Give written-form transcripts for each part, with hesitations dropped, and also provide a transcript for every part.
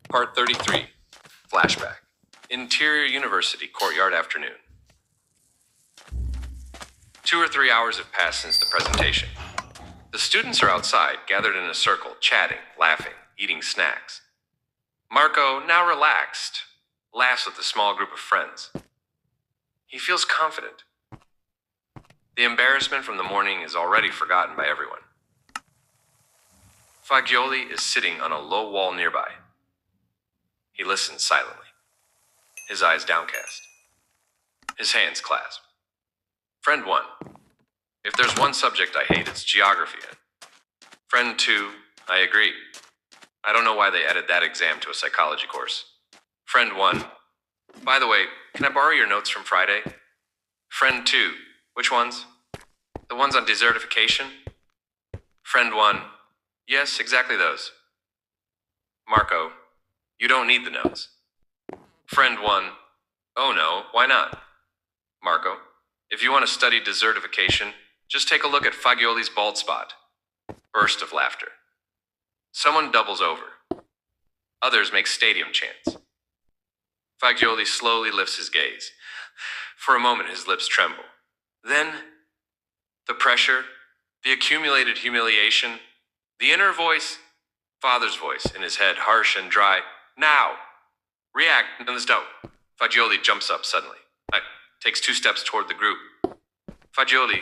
Part 33. Flashback. Interior University Courtyard Afternoon. 2 or 3 hours have passed since the presentation. The students are outside, gathered in a circle, chatting, laughing, eating snacks. Marco, now relaxed, laughs with a small group of friends. He feels confident. The embarrassment from the morning is already forgotten by everyone. Fagioli is sitting on a low wall nearby. He listens silently, his eyes downcast, his hands clasped. Friend 1. If there's one subject I hate, it's geography. Friend 2. I agree. I don't know why they added that exam to a psychology course. Friend 1. By the way, can I borrow your notes from Friday? Friend 2. Which ones? The ones on desertification? Friend 1. Yes, exactly those. Marco. You don't need the notes. Friend 1. Oh no, why not? Marco. If you want to study desertification, just take a look at Fagioli's bald spot. Burst of laughter. Someone doubles over. Others make stadium chants. Fagioli slowly lifts his gaze. For a moment, his lips tremble. Then, the pressure, the accumulated humiliation, the inner voice, father's voice in his head, harsh and dry. Now! React, and let's go. Fagioli jumps up suddenly. Takes 2 steps toward the group. Fagioli,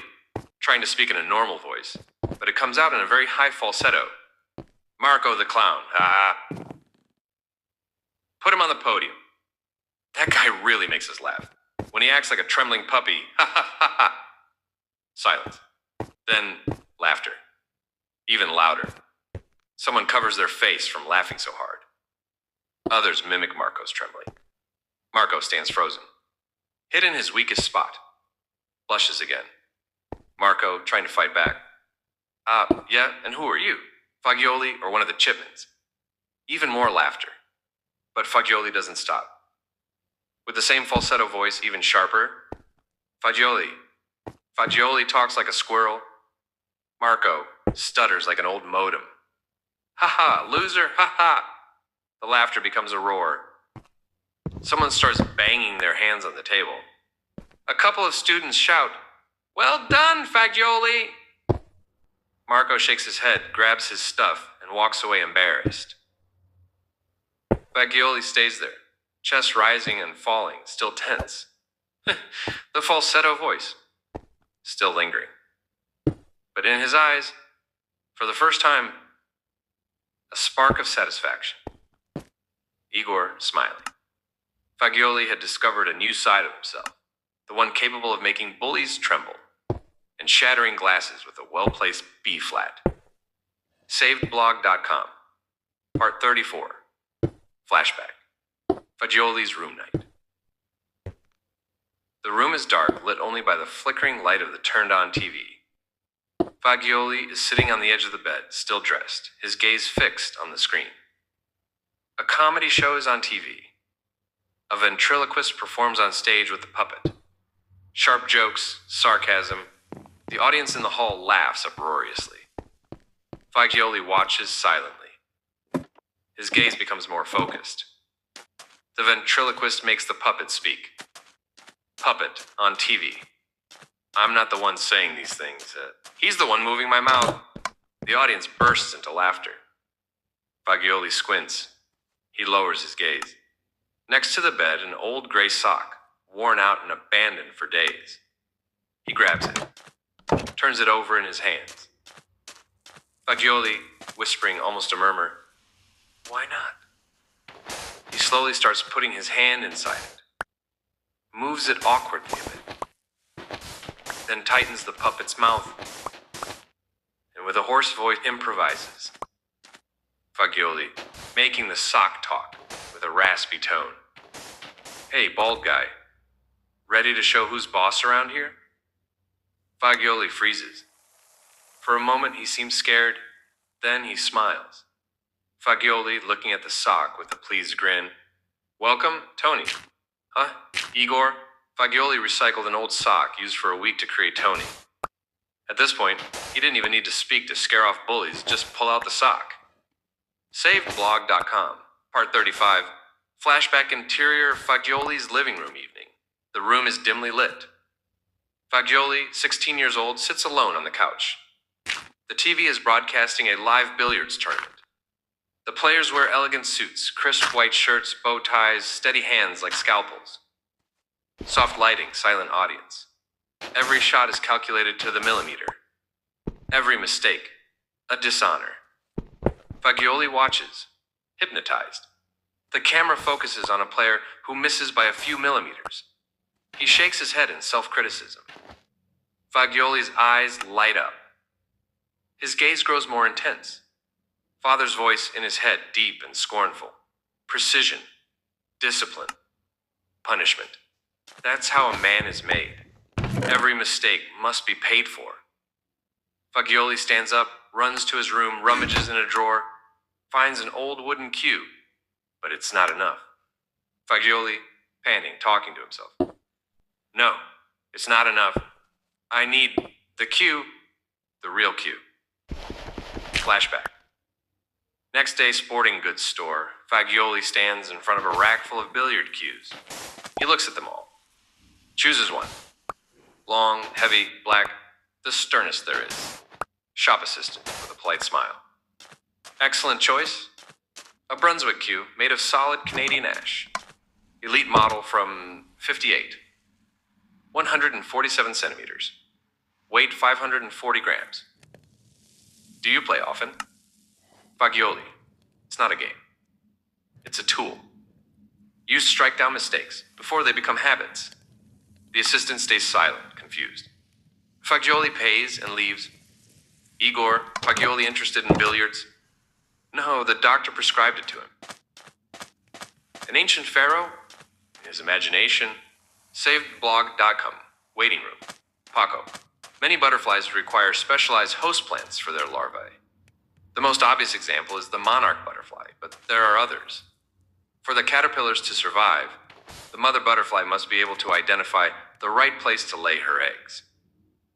trying to speak in a normal voice, but it comes out in a very high falsetto. Marco the clown, ha ha. Put him on the podium. That guy really makes us laugh. When he acts like a trembling puppy, ha ha ha ha. Silence. Then, laughter. Even louder. Someone covers their face from laughing so hard. Others mimic Marco's trembling. Marco stands frozen. Hit in his weakest spot. Blushes again. Marco, trying to fight back. Yeah, and who are you? Fagioli or one of the Chipmans? Even more laughter. But Fagioli doesn't stop. With the same falsetto voice, even sharper. Fagioli. Fagioli talks like a squirrel. Marco stutters like an old modem. Ha ha, loser, ha ha. The laughter becomes a roar. Someone starts banging their hands on the table. A couple of students shout, "Well done, Fagioli!" Marco shakes his head, grabs his stuff, and walks away embarrassed. Fagioli stays there, chest rising and falling, still tense. The falsetto voice, still lingering. But in his eyes, for the first time, a spark of satisfaction. Igor smiling. Fagioli had discovered a new side of himself, the one capable of making bullies tremble and shattering glasses with a well-placed B-flat. SavedBlog.com. Part 34. Flashback. Fagioli's room night. The room is dark, lit only by the flickering light of the turned-on TV. Fagioli is sitting on the edge of the bed, still dressed, his gaze fixed on the screen. A comedy show is on TV. A ventriloquist performs on stage with a puppet. Sharp jokes, sarcasm. The audience in the hall laughs uproariously. Fagioli watches silently. His gaze becomes more focused. The ventriloquist makes the puppet speak. Puppet on TV. I'm not the one saying these things. He's the one moving my mouth. The audience bursts into laughter. Fagioli squints. He lowers his gaze. Next to the bed, an old gray sock, worn out and abandoned for days. He grabs it, turns it over in his hands. Fagioli, whispering almost a murmur, "Why not?" He slowly starts putting his hand inside it, moves it awkwardly a bit, then tightens the puppet's mouth, and with a hoarse voice improvises. Fagioli, making the sock talk with a raspy tone. "Hey, bald guy, ready to show who's boss around here?" Fagioli freezes. For a moment he seems scared, then he smiles. Fagioli, looking at the sock with a pleased grin. "Welcome, Tony." "Huh? Igor?" Fagioli recycled an old sock used for a week to create Tony. At this point, he didn't even need to speak to scare off bullies, just pull out the sock. SavedBlog.com. Part 35. Flashback interior Fagioli's living room evening. The room is dimly lit. Fagioli, 16 years old, sits alone on the couch. The TV is broadcasting a live billiards tournament. The players wear elegant suits, crisp white shirts, bow ties, steady hands like scalpels. Soft lighting, silent audience. Every shot is calculated to the millimeter. Every mistake, a dishonor. Fagioli watches, hypnotized. The camera focuses on a player who misses by a few millimeters. He shakes his head in self-criticism. Fagioli's eyes light up. His gaze grows more intense. Father's voice in his head deep and scornful. Precision, discipline, punishment. That's how a man is made. Every mistake must be paid for. Fagioli stands up, runs to his room, rummages in a drawer, finds an old wooden cue, but it's not enough. Fagioli, panting, talking to himself. No, it's not enough. I need the cue, the real cue. Flashback. Next day, sporting goods store. Fagioli stands in front of a rack full of billiard cues. He looks at them all. Chooses one. Long, heavy, black, the sternest there is. Shop assistant with a polite smile. Excellent choice. A Brunswick cue made of solid Canadian ash. Elite model from 58. 147 centimeters. Weight 540 grams. Do you play often? Fagioli. It's not a game. It's a tool. Used to strike down mistakes before they become habits. The assistant stays silent, confused. Fagioli pays and leaves. Igor, Fagioli interested in billiards? No, the doctor prescribed it to him. An ancient pharaoh? His imagination. SavedBlog.com. Waiting room. Paco. Many butterflies require specialized host plants for their larvae. The most obvious example is the monarch butterfly, but there are others. For the caterpillars to survive, the mother butterfly must be able to identify the right place to lay her eggs.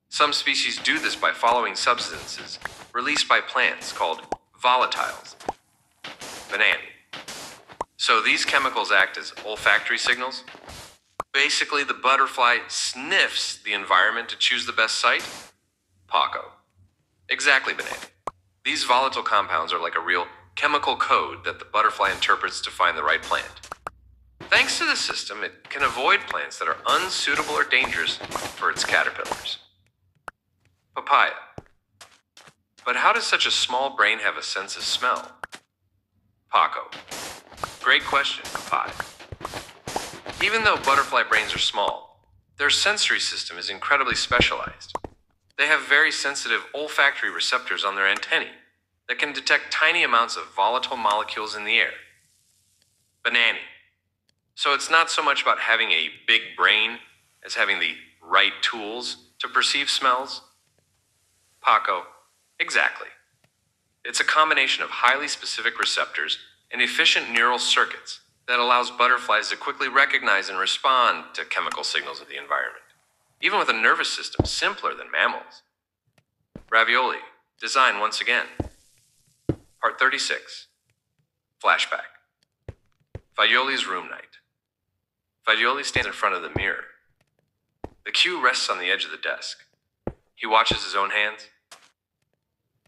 Some species do this by following substances released by plants called volatiles. Banana. So these chemicals act as olfactory signals. Basically, the butterfly sniffs the environment to choose the best site. Paco. Exactly, banana. These volatile compounds are like a real chemical code that the butterfly interprets to find the right plant. Thanks to this system, it can avoid plants that are unsuitable or dangerous for its caterpillars. Papaya. But how does such a small brain have a sense of smell? Paco. Great question, Papaya. Even though butterfly brains are small, their sensory system is incredibly specialized. They have very sensitive olfactory receptors on their antennae that can detect tiny amounts of volatile molecules in the air. Banana. So it's not so much about having a big brain as having the right tools to perceive smells? Paco. Exactly. It's a combination of highly specific receptors and efficient neural circuits that allows butterflies to quickly recognize and respond to chemical signals of the environment, even with a nervous system simpler than mammals. Ravioli. Design once again. Part 36. Flashback. Fagioli's room night. Fagioli stands in front of the mirror. The cue rests on the edge of the desk. He watches his own hands.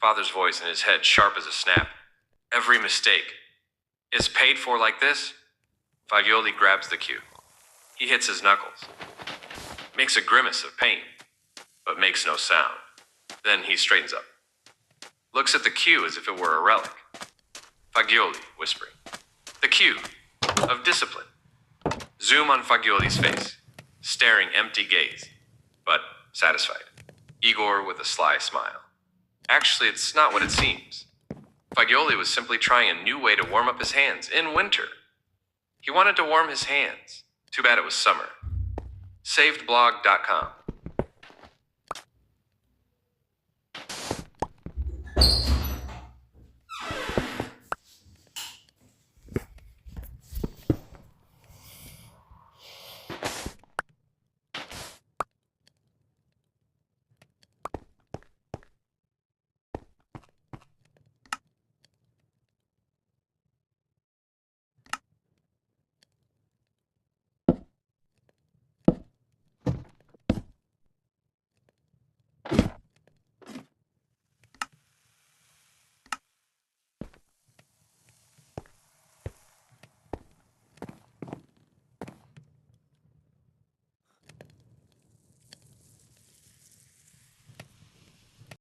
Father's voice in his head, sharp as a snap. Every mistake is paid for like this. Fagioli grabs the cue. He hits his knuckles. Makes a grimace of pain, but makes no sound. Then he straightens up. Looks at the cue as if it were a relic. Fagioli, whispering. The cue of discipline. Zoom on Fagioli's face, staring empty gaze, but satisfied. Igor with a sly smile. Actually, it's not what it seems. Fagioli was simply trying a new way to warm up his hands in winter. He wanted to warm his hands. Too bad it was summer. SavedBlog.com.